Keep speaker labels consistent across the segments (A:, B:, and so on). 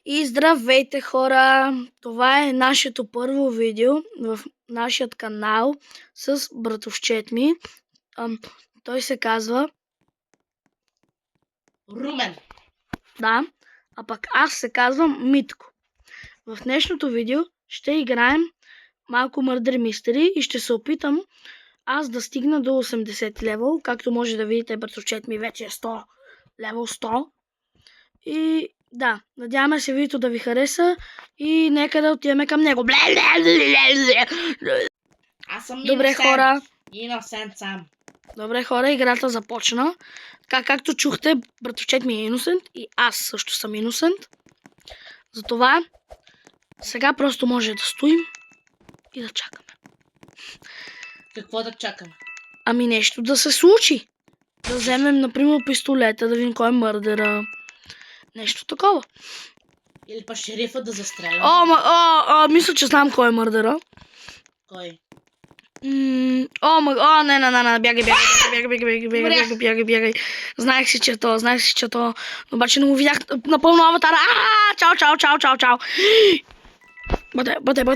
A: И здравейте, хора! Това е нашето първо видео в нашия канал с братовчет ми. Той се казва
B: Румен.
A: Да, а пък аз се казвам Митко. В днешното видео ще играем малко Murder Mystery и ще се опитам аз да стигна до 80 левел. Както може да видите, братовчет ми вече е 100 левел 100. И да, надяваме се видеото да ви хареса и нека да отидем към него.
B: Аз съм
A: Добре,
B: иносент.
A: хора.
B: Иносент съм.
A: Добре, хора, играта започна. Така, както чухте, братовчет ми е иносент и аз също съм иносент. Затова сега просто може да стоим и да чакаме.
B: Какво да чакаме?
A: Ами нещо да се случи. Да вземем, например, пистолета, да видим кой е мърдера. Нещо такова.
B: Или па шерифа да застреля.
A: Мисля, че знам кой е мърдера.
B: Кой?
A: Не, бягай. Знаех си, че е то. Обаче не го видях напълно аватара. Чао. Бъде. Омага,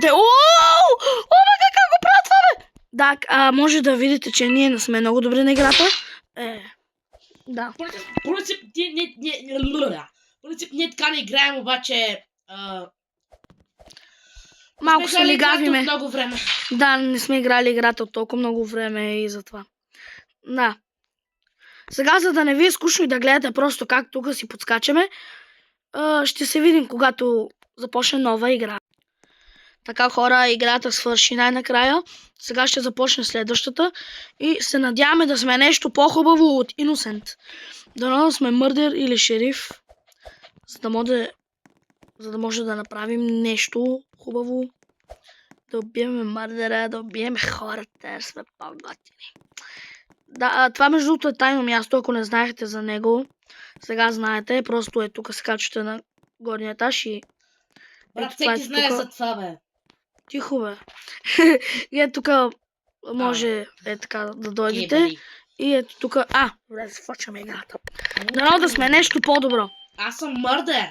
A: как го правят това, бе? Да, може да видите, че ние не сме много добри на играта. Да.
B: Принцип, ние така не играем, обаче...
A: Малко се лигавиме.
B: Много време.
A: Да, не сме играли играта от толкова много време и затова. Да. Сега, за да не ви е скучно и да гледате просто как тук си подскачаме, ще се видим, когато започне нова игра. Така, хора, играта свърши най-накрая. Сега ще започне следващата и се надяваме да сме нещо по-хубаво от иносент. Дано да сме мърдер или шериф, за да може да направим нещо хубаво. Да убиеме мърдера, да убиеме хората, сме по-готини. Да, това между другото е тайно място, ако не знаехте за него. Сега знаете, просто е тук, се качвате на горния етаж и...
B: Брат, всеки знае за това, бе.
A: Тихо, бе. И ето тук може така да дойдете. И ето тук... добре, започваме играта. Дано да сме нещо по-добро.
B: Аз съм мърдер.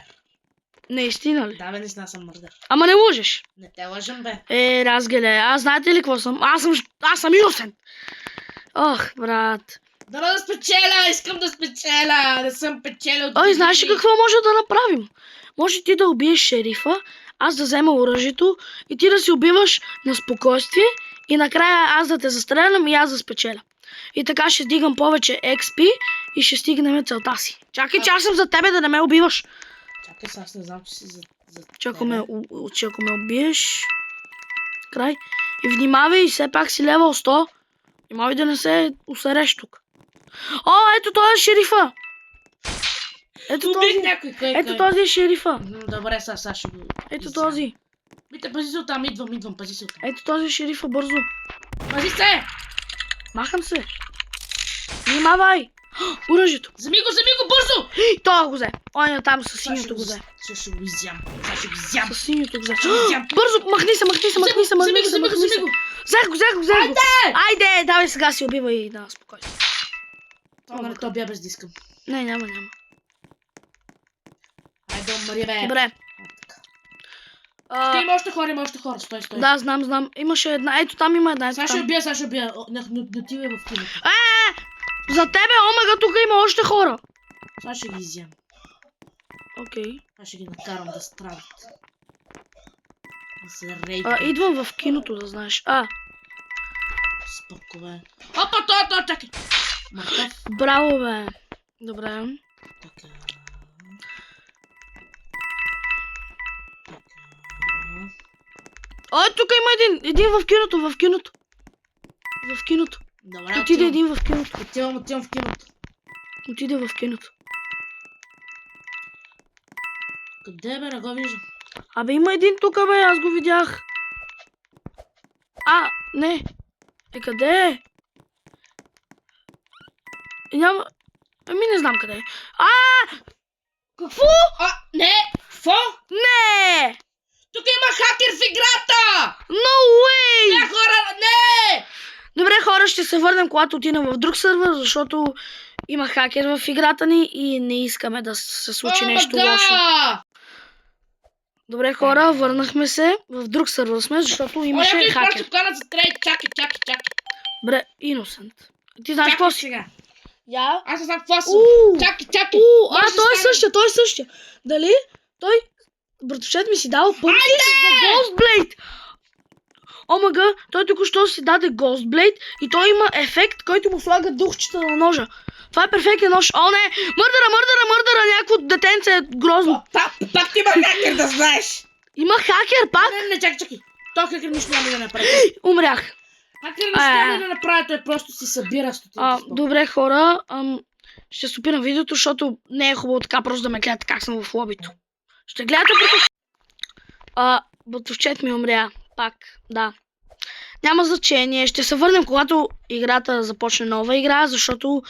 A: Наистина ли?
B: Да, бе, наистина съм мърдер.
A: Ама не можеш.
B: Не те лъжам, бе.
A: Разгеле, аз знаете ли какво съм? Аз съм иносент. Ох, брат.
B: Дано да спечеля, искам да спечеля. Не съм печеля от...
A: Знаеш ли какво може да направим? Може ти да убиеш шерифа, аз да взема оръжието и ти да си убиваш на спокойствие и накрая аз да те застрелям и аз да спечеля. И така ще стигам повече XP и ще стигнем целта си. Чакай, че аз съм за тебе, да не ме убиваш.
B: Чакай, сега аз не знам, че си за
A: че ако ме убиеш... Край. И внимавай, все пак си левел 100. Внимавай да не се усереш тук. Ето той е шерифа. Ето този е шерифа.
B: Добре, сега ще го...
A: Ето този.
B: Мите, пази се оттам, идвам, пази се оттам.
A: Ето този е шерифа, бързо.
B: Пази се!
A: Махам се. Внимавай. Оръжието.
B: Вземи го, бързо!
A: Той го взе. Ой, там със синьото го взе.
B: Ще го изям.
A: Със синьото го взе.
B: изям.
A: Бързо, махни се.
B: Вземи го.
A: Взех го. Айде, давай сега си убивай. Да, спокойно.
B: То бия без диска.
A: Не, няма.
B: Айде, умри, бе.
A: Добре.
B: Има още хора. Стой.
A: Да, знам. Имаше една. Ето там има една.
B: Сега ще убия. Не ти е в киното.
A: За тебе, омега, тук има още хора.
B: Сега ще ги изям.
A: Окей.
B: Аз ще ги накарам да страдат. Да се рейдят.
A: Идвам в киното, да знаеш.
B: Споко, бе. Опа, чакай. Мъртъв.
A: Браво, бе. Добре.
B: Така.
A: Тук има един в киното. В киното.
B: Добре,
A: отиде един в киното.
B: Отивам в киното.
A: Отиде в киното.
B: Къде, бе, не го виждам.
A: Има един тук, бе, аз го видях. Не. Къде е? Няма... не знам къде е. Какво?
B: Не! Какво?
A: Не!
B: Тук има хакер в играта!
A: No way!
B: Не, хора, не!
A: Добре, хора, ще се върнем, когато отидем в друг сървър, защото има хакер в играта ни и не искаме да се случи нещо лошо. Добре, хора, върнахме се. В друг сервер сме, защото имаше
B: някой
A: хакер.
B: изпраща покана за трейд. Чакай.
A: Добре, Innocent. Ти знаеш какво
B: Чакай
A: си?
B: сега.
A: Я?
B: Аз не знам какво съм.
A: Уу!
B: Чакай.
A: А, той е същия. Дали? Той, братовчет ми си дал пъмки за Ghostblade. Омага, той току-що си даде Ghostblade и той има ефект, който му слага духчета на ножа. Това е перфектен нож. О, не! Мърдъра! Някакво детенце е грозно.
B: Пак ти има хакер, да знаеш.
A: Има хакер пак?
B: Не, чакай. Той хакер нищо няма да направи.
A: Умрях.
B: Хакер нищо няма да направи, той просто си събира стотинки.
A: Добре, хора. Ще стопирам видеото, защото не е хубаво така просто да ме гледате как съм в лобито. Ще гледате братовчет ми умря. Пак, да. Няма значение. Ще се върнем, когато играта започне нова игра, защото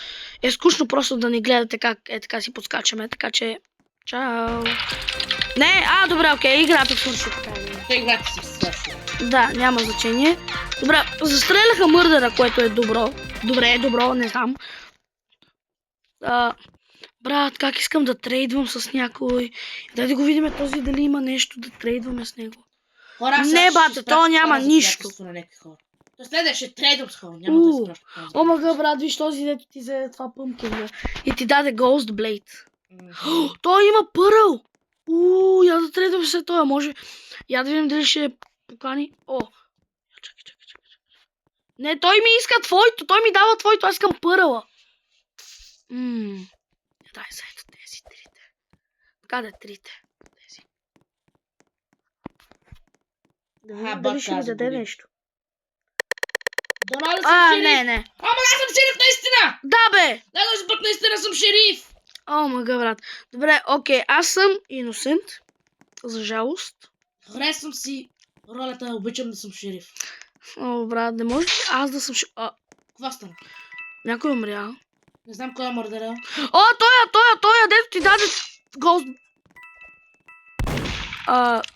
A: е скучно просто да ни гледате как така си подскачаме. Така че, чао. Не, добре, окей, играта свърши така.
B: Играта си свърши.
A: Да, няма значение. Добре, застреляха мърдъра, което е добро. Добро, не знам. Брат, как искам да трейдвам с някой. Дай да го видим този дали има нещо да трейдваме с него.
B: Хора,
A: Не, бате, то няма нищо.
B: То следваше трейдвам с хора, няма да изпраща.
A: Омага, брат, виж този, дето ти взе това пъмкин и ти даде Ghostblade. Той има пъръл. Я да трейдвам се това, може. Я да видим дали ще покани. Чакай. Не, той ми иска твоето, той ми дава твоето, аз искам пъръла. Дай са ето тези трите. Къде трите? Тези. Да видим дали ще ми даде нещо.
B: Донал съм шериф.
A: Не.
B: Ама аз съм шериф наистина!
A: Да, бе!
B: Този път наистина съм шериф!
A: Мага, брат. Добре, окей, аз съм Innocent. За жалост.
B: Харесвам си ролята, обичам да съм шериф.
A: Брат, не може аз да съм шериф.
B: Какво стана?
A: Някой умря.
B: Не знам кой е мърдърал.
A: Той, дето ти даде Ghost.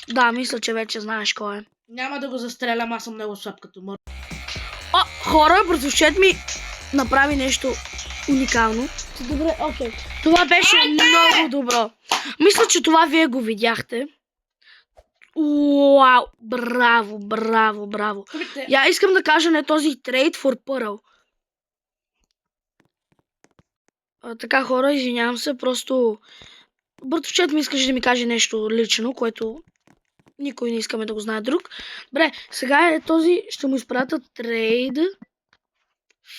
A: Да, мисля, че вече знаеш кой е.
B: Няма да го застрелям, аз съм много слаб като мърдър.
A: Хора, братовчет ми направи нещо уникално. Добре, окей. Това беше много добро. Мисля, че това вие го видяхте. Уау, браво. Я искам да кажа не този Trade for Pearl. Така, хора, извинявам се, просто братовчет ми искаше да ми каже нещо лично, което никой не искаме да го знае друг. Добре, сега е този, ще му изпратя Trade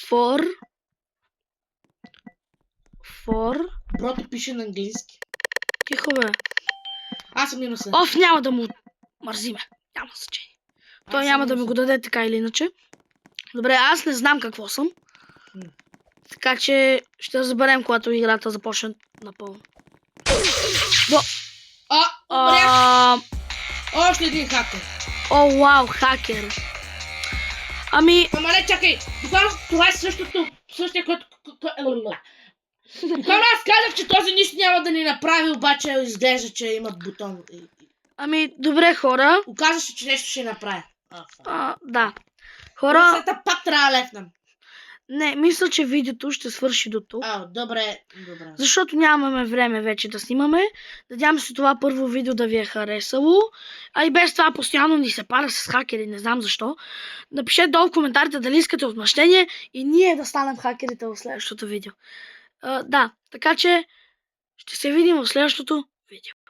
A: for...
B: Брото пише на английски.
A: Тихо, бе.
B: Аз съм Innocent.
A: Няма да му мързиме. Няма значение. Той няма да ми го даде така или иначе. Добре, аз не знам какво съм. Така че ще разберем, когато играта започне напълно.
B: Умрях! Още един хакер.
A: Вау, хакер.
B: Ама не, чакай. Това е същия, който... Когато аз казах, че този нищо няма да ни направи, обаче изглежда, че има бутон.
A: Добре, хора.
B: Оказва се, че нещо ще направи.
A: Да. Хора...
B: Пак трябва да лепнем.
A: Не, мисля, че видеото ще свърши до тук.
B: Добре.
A: Защото нямаме време вече да снимаме. Надявам се това първо видео да ви е харесало. И без това постоянно ни се пара с хакери, не знам защо. Напишете долу в коментарите дали искате отмъщение и ние да станем хакерите в следващото видео. Да, така че ще се видим в следващото видео.